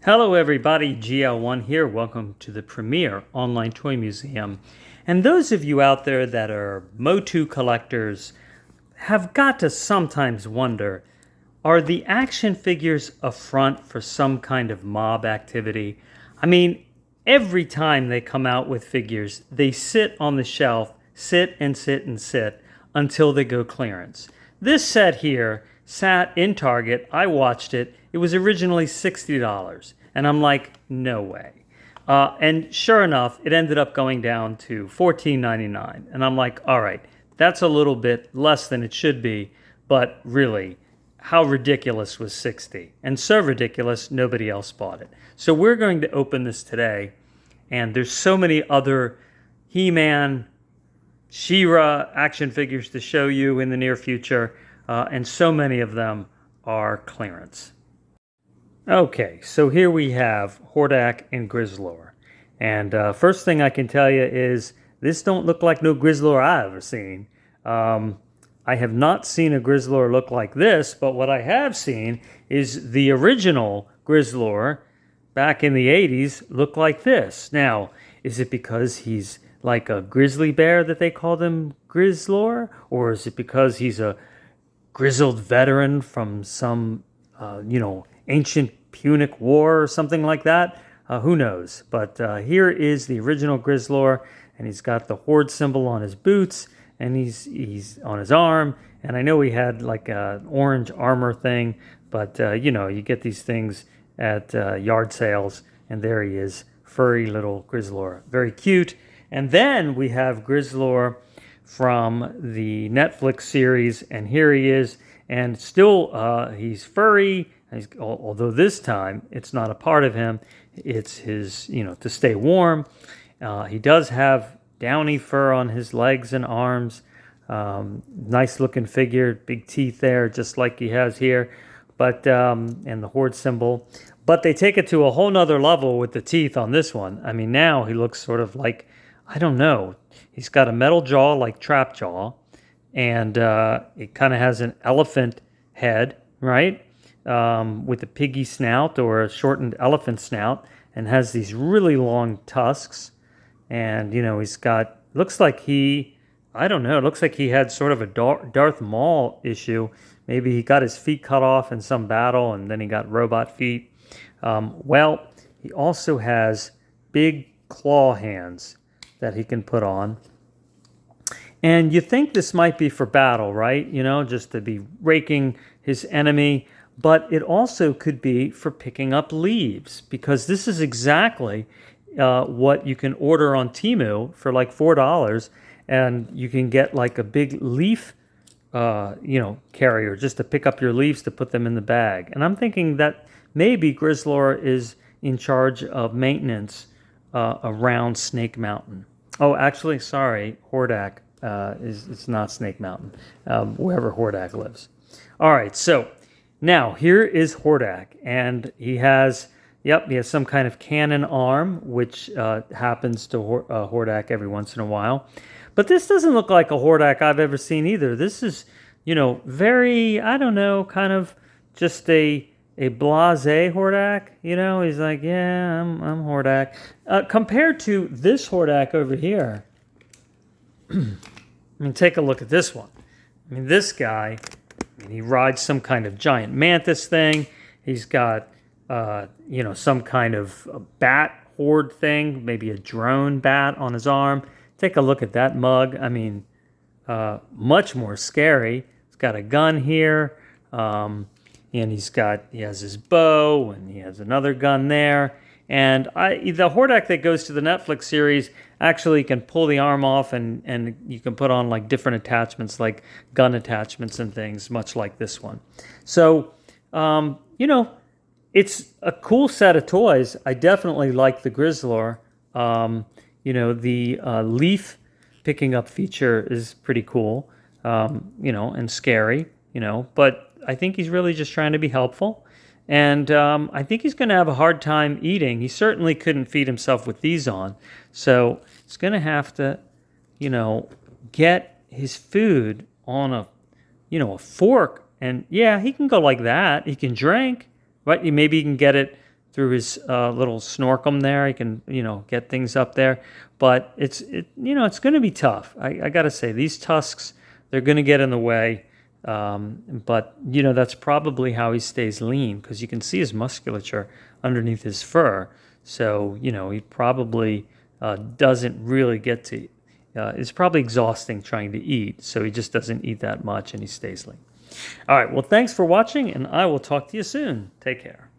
Hello everybody, GL1 here. Welcome to the premier online toy museum. And those of you out there that are Motu collectors have got to sometimes wonder, are the action figures a front for some kind of mob activity? I mean, every time they come out with figures, they sit on the shelf, sit and sit and sit until they go clearance. This set here sat in Target. I watched it. It was originally $60. And I'm like, no way. And sure enough, it ended up going down to $14.99. And I'm like, all right, that's a little bit less than it should be. But really, how ridiculous was 60? And so ridiculous, nobody else bought it. So we're going to open this today. And there's so many other He-Man, She-Ra action figures to show you in the near future. And so many of them are clearance. Okay, so here we have Hordak and Grizzlor. And first thing I can tell you is this don't look like no Grizzlor I've ever seen. I have not seen a Grizzlor look like this, but what I have seen is the original Grizzlor back in the 80s look like this. Now, is it because he's like a grizzly bear that they called him Grizzlor? Or is it because he's a grizzled veteran from some, ancient Punic War or something like that? Who knows? But here is the original Grizzlor, and he's got the Horde symbol on his boots, and he's on his arm. And I know he had like an orange armor thing, but you get these things at yard sales, and there he is, furry little Grizzlor, very cute. And then we have Grizzlor from the Netflix series, and here he is, and still he's furry. Although this time it's not a part of him, it's his, to stay warm. He does have downy fur on his legs and arms. Nice looking figure, big teeth there, just like he has here. But and the Horde symbol. But they take it to a whole nother level with the teeth on this one. I mean, now he looks sort of like, I don't know. He's got a metal jaw like Trap Jaw, and it kind of has an elephant head, right? With a piggy snout or a shortened elephant snout, and has these really long tusks. And, he's got, looks like he had sort of a Darth Maul issue. Maybe he got his feet cut off in some battle, and then he got robot feet. He also has big claw hands that he can put on. And you think this might be for battle, right? Just to be raking his enemy. But it also could be for picking up leaves, because this is exactly what you can order on Temu for like $4, and you can get like a big leaf, carrier just to pick up your leaves to put them in the bag. And I'm thinking that maybe Grizzlor is in charge of maintenance around Snake Mountain. Oh, actually, sorry, Hordak it's not Snake Mountain, wherever Hordak lives. All right, so now here is Hordak, and he has some kind of cannon arm, which happens to Hordak every once in a while. But this doesn't look like a Hordak I've ever seen either. This is, very, I don't know, kind of just a blasé Hordak. He's like, yeah, I'm Hordak. Compared to this Hordak over here, take a look at this one. This guy, he rides some kind of giant mantis thing. He's got, some kind of a bat horde thing, maybe a drone bat on his arm. Take a look at that mug. Much more scary. He's got a gun here, and he has his bow, and he has another gun there. And the Hordak that goes to the Netflix series actually can pull the arm off, and you can put on like different attachments, like gun attachments and things, much like this one. So, it's a cool set of toys. I definitely like the Grizzlor. The leaf picking up feature is pretty cool, and scary, but I think he's really just trying to be helpful. And I think he's going to have a hard time eating. He certainly couldn't feed himself with these on. So he's going to have to, get his food on a fork. And yeah, he can go like that. He can drink, right? Maybe he can get it through his little snorkel there. He can, get things up there. But it's going to be tough. I got to say, these tusks, they're going to get in the way. But, that's probably how he stays lean, because you can see his musculature underneath his fur. So, he probably doesn't really get to, it's probably exhausting trying to eat. So he just doesn't eat that much and he stays lean. All right. Well, thanks for watching, and I will talk to you soon. Take care.